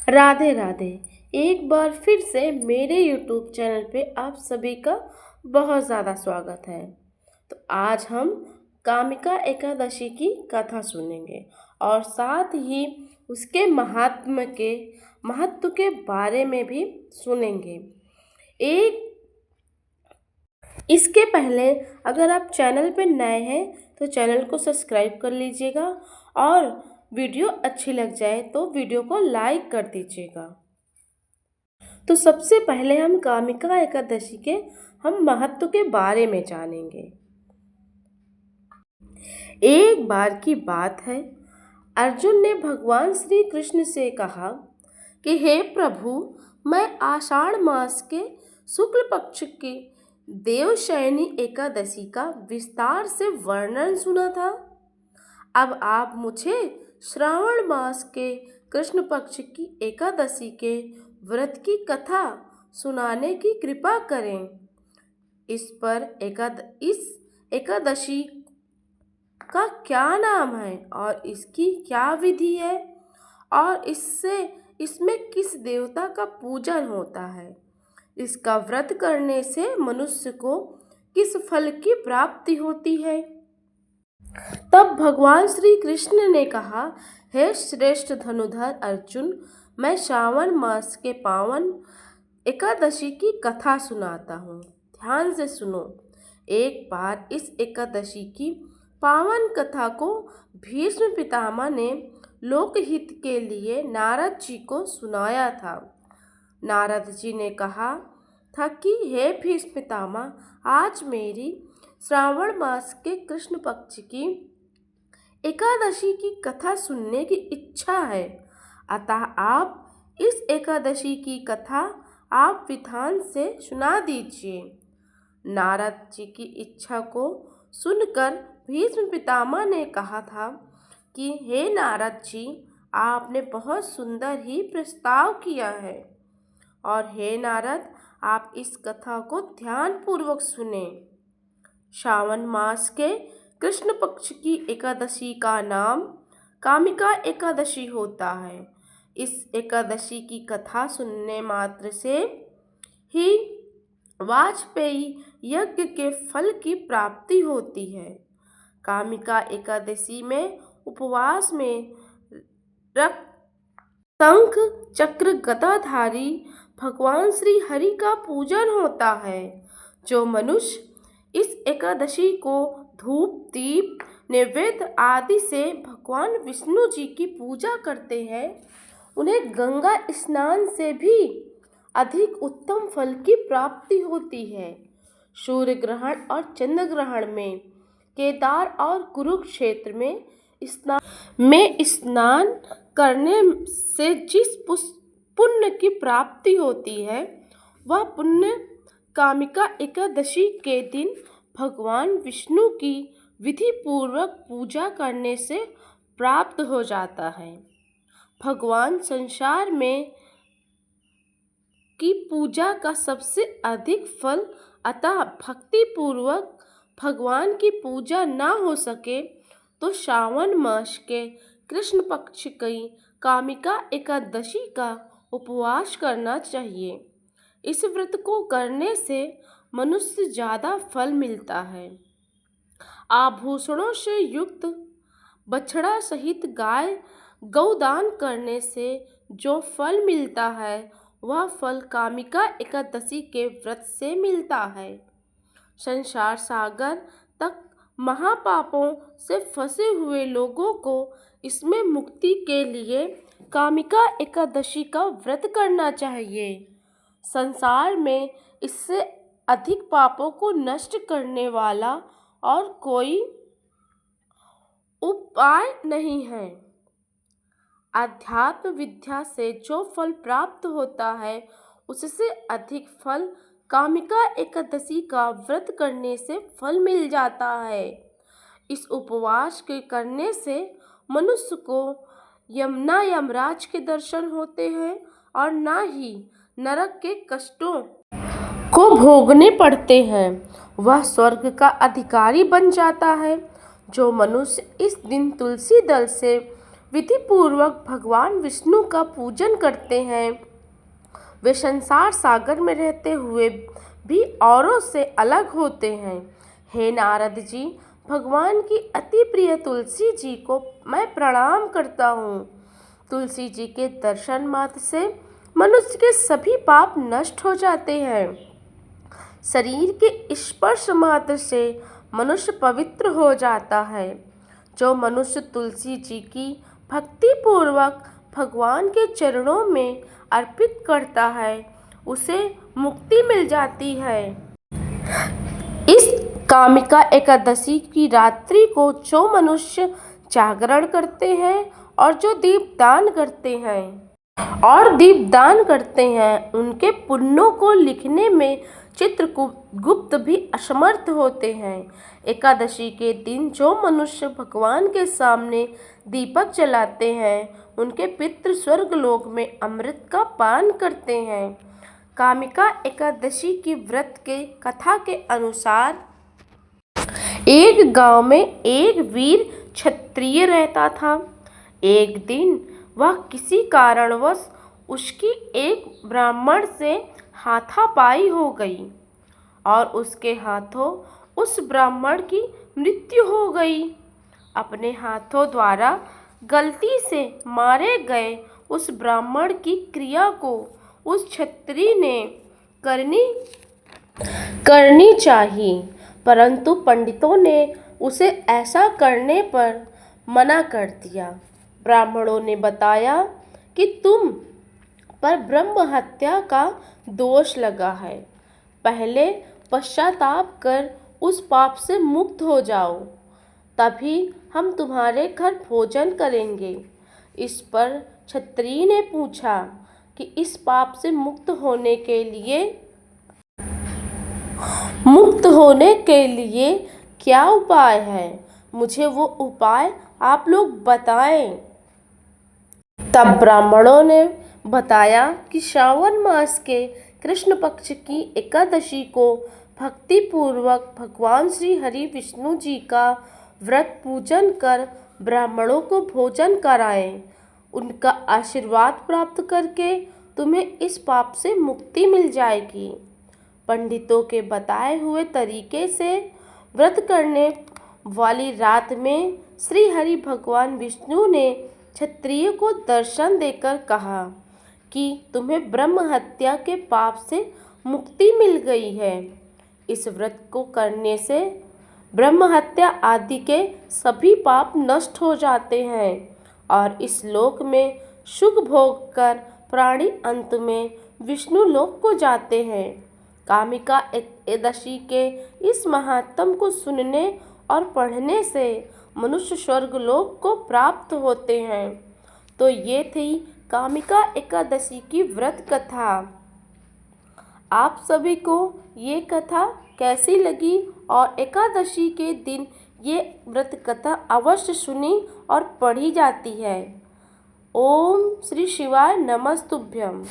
राधे राधे। एक बार फिर से मेरे YouTube चैनल पे आप सभी का बहुत ज़्यादा स्वागत है। तो आज हम कामिका एकादशी की कथा सुनेंगे और साथ ही उसके महत्व के बारे में भी सुनेंगे। एक इसके पहले अगर आप चैनल पे नए हैं तो चैनल को सब्सक्राइब कर लीजिएगा और वीडियो अच्छी लग जाए तो वीडियो को लाइक कर दीजिएगा। तो सबसे पहले हम कामिका एकादशी के हम महत्व के बारे में जानेंगे। एक बार की बात है, अर्जुन ने भगवान श्री कृष्ण से कहा कि हे प्रभु, मैं आषाढ़ मास के शुक्ल पक्ष की देवशयनी एकादशी का विस्तार से वर्णन सुना था। अब आप मुझे श्रावण मास के कृष्ण पक्ष की एकादशी के व्रत की कथा सुनाने की कृपा करें। इस एकादशी का क्या नाम है और इसकी क्या विधि है और इसमें किस देवता का पूजन होता है। इसका व्रत करने से मनुष्य को किस फल की प्राप्ति होती है। तब भगवान श्री कृष्ण ने कहा, हे श्रेष्ठ धनुधर अर्जुन, मैं श्रावण मास के पावन एकादशी की कथा सुनाता हूँ। ध्यान से सुनो। एक बार इस एकादशी की पावन कथा को भीष्म पितामह ने लोकहित के लिए नारद जी को सुनाया था। नारद जी ने कहा था कि हे भीष्म पितामह, आज मेरी श्रावण मास के कृष्ण पक्ष की एकादशी की कथा सुनने की इच्छा है, अतः आप इस एकादशी की कथा आप विधान से सुना दीजिए। नारद जी की इच्छा को सुनकर भीष्म पितामह ने कहा था कि हे नारद जी, आपने बहुत सुंदर ही प्रस्ताव किया है और हे नारद, आप इस कथा को ध्यानपूर्वक सुने। श्रावण मास के कृष्ण पक्ष की एकादशी का नाम कामिका एकादशी होता है। इस एकादशी की कथा सुनने मात्र से ही वाजपेयी यज्ञ के फल की प्राप्ति होती है। कामिका एकादशी में उपवास में रक्त, शंख, चक्र, गदाधारी भगवान श्री हरि का पूजन होता है। जो मनुष्य इस एकादशी को धूप, दीप, नैवेद्य आदि से भगवान विष्णु जी की पूजा करते हैं, उन्हें गंगा स्नान से भी अधिक उत्तम फल की प्राप्ति होती है। सूर्य ग्रहण और चंद्र ग्रहण में केदार और कुरुक्षेत्र में स्नान करने से जिस पुण्य की प्राप्ति होती है, वह पुण्य कामिका एकादशी के दिन भगवान विष्णु की विधि पूर्वक पूजा करने से प्राप्त हो जाता है। भगवान संसार में की पूजा का सबसे अधिक फल, अतः भक्ति पूर्वक भगवान की पूजा ना हो सके तो श्रावण मास के कृष्ण पक्ष की कामिका एकादशी का उपवास करना चाहिए। इस व्रत को करने से मनुष्य ज़्यादा फल मिलता है। आभूषणों से युक्त बछड़ा सहित गाय गौदान करने से जो फल मिलता है, वह फल कामिका एकादशी के व्रत से मिलता है। संसार सागर तक महापापों से फंसे हुए लोगों को इसमें मुक्ति के लिए कामिका एकादशी का व्रत करना चाहिए। संसार में इससे अधिक पापों को नष्ट करने वाला और कोई उपाय नहीं है। अध्यात्म विद्या से जो फल प्राप्त होता है, उससे अधिक फल कामिका एकादशी का व्रत करने से फल मिल जाता है। इस उपवास के करने से मनुष्य को यमराज के दर्शन होते हैं और ना ही नरक के कष्टों को भोगने पड़ते हैं। वह स्वर्ग का अधिकारी बन जाता है। जो मनुष्य इस दिन तुलसी दल से विधि पूर्वक भगवान विष्णु का पूजन करते हैं। वे संसार सागर में रहते हुए भी औरों से अलग होते हैं। हे नारद जी, भगवान की अति प्रिय तुलसी जी को मैं प्रणाम करता हूँ। तुलसी जी के दर्शन मात्र से मनुष्य के सभी पाप नष्ट हो जाते हैं। शरीर के स्पर्श मात्र से मनुष्य पवित्र हो जाता है। जो मनुष्य तुलसी जी की भक्ति पूर्वक भगवान के चरणों में अर्पित करता है, उसे मुक्ति मिल जाती है। इस कामिका एकादशी की रात्रि को जो मनुष्य जागरण करते हैं और जो दीपदान करते हैं उनके पुण्यों को लिखने में चित्रगुप्त भी असमर्थ होते हैं। एकादशी के दिन जो मनुष्य भगवान के सामने दीपक जलाते हैं उनके पितृ स्वर्गलोक में अमृत का पान करते हैं। कामिका एकादशी की व्रत के कथा के अनुसार एक गांव में एक वीर क्षत्रिय रहता था। एक दिन वह किसी कारणवश उसकी एक ब्राह्मण से हाथापाई हो गई और उसके हाथों उस ब्राह्मण की मृत्यु हो गई। अपने हाथों द्वारा गलती से मारे गए उस ब्राह्मण की क्रिया को उस क्षत्रिय ने करनी चाहिए, परंतु पंडितों ने उसे ऐसा करने पर मना कर दिया। ब्राह्मणों ने बताया कि तुम पर ब्रह्म हत्या का दोष लगा है। पहले पश्चाताप कर उस पाप से मुक्त हो जाओ, तभी हम तुम्हारे घर भोजन करेंगे। इस पर क्षत्रिय ने पूछा कि इस पाप से मुक्त होने के लिए क्या उपाय है? मुझे वो उपाय आप लोग बताएं। तब ब्राह्मणों ने बताया कि श्रावण मास के कृष्ण पक्ष की एकादशी को भक्ति पूर्वक भगवान श्री हरि विष्णु जी का व्रत पूजन कर ब्राह्मणों को भोजन कराएं। उनका आशीर्वाद प्राप्त करके तुम्हें इस पाप से मुक्ति मिल जाएगी। पंडितों के बताए हुए तरीके से व्रत करने वाली रात में श्री हरि भगवान विष्णु ने क्षत्रिय को दर्शन देकर कहा कि तुम्हें ब्रह्म हत्या के पाप से मुक्ति मिल गई है। इस व्रत को करने से ब्रह्म हत्या आदि के सभी पाप नष्ट हो जाते हैं और इस लोक में सुख भोग कर प्राणी अंत में विष्णु लोक को जाते हैं। कामिका एकादशी के इस महात्म को सुनने और पढ़ने से मनुष्य स्वर्गलोक को प्राप्त होते हैं। तो ये थी कामिका एकादशी की व्रत कथा। आप सभी को ये कथा कैसी लगी और एकादशी के दिन ये व्रत कथा अवश्य सुनी और पढ़ी जाती है। ओम श्री शिवाय नमस्तुभ्यम।